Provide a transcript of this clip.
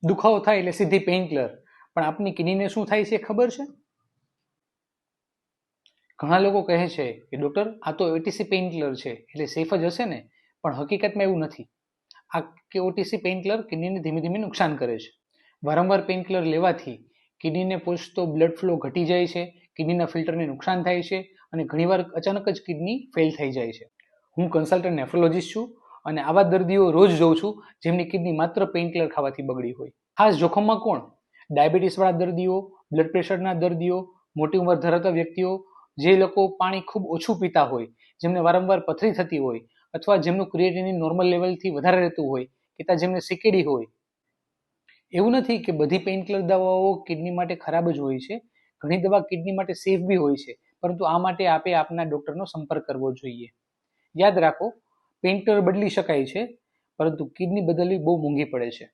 દુખાવો થાય એટલે સીધી પેઇન કિલર, પણ આપની કિડનીને શું થાય છે ખબર છે? ઘણા લોકો કહે છે કે ડૉક્ટર આ તો ઓટીસી પેઇન કિલર છે એટલે સેફ જ હશે ને, પણ હકીકતમાં એવું નથી. આ કે ઓટીસી પેઇન કિલર કિડનીને ધીમે ધીમે નુકસાન કરે છે. વારંવાર પેઇન કિલર લેવાથી કિડનીને પહોંચતો બ્લડ ફ્લો ઘટી જાય છે, કિડનીના ફિલ્ટરને નુકસાન થાય છે અને ઘણીવાર અચાનક જ કિડની ફેલ થઈ જાય છે. હું કન્સલ્ટન્ટ નેફ્રોલોજીસ્ટ છું અને આવા દર્દીઓ રોજ જોઉં છું જેમની કિડની માત્ર પેઇન કિલર ખાવાથી બગડી હોય. ખાસ જોખમમાં કોણ? ડાયાબિટીસવાળા દર્દીઓ, બ્લડ પ્રેશરના દર્દીઓ, મોટી ઉંમર ધરાવતા વ્યક્તિઓ, જે લોકો પાણી ખૂબ ઓછું પીતા હોય, જેમને વારંવાર પથરી થતી હોય, અથવા જેમનું ક્રિએટિનિન નોર્મલ લેવલથી વધારે રહેતું હોય, કે જેમને સીકેડી હોય. એવું નથી કે બધી પેઇન કિલર દવાઓ કિડની માટે ખરાબ જ હોય છે. ઘણી દવા કિડની માટે સેફ બી હોય છે, પરંતુ આ માટે આપે આપના ડોક્ટરનો સંપર્ક કરવો જોઈએ. યાદ રાખો, પેઇન કિલર બદલી શકાય છે, પરંતુ કિડની બદલવી બહુ મોંઘી પડે છે.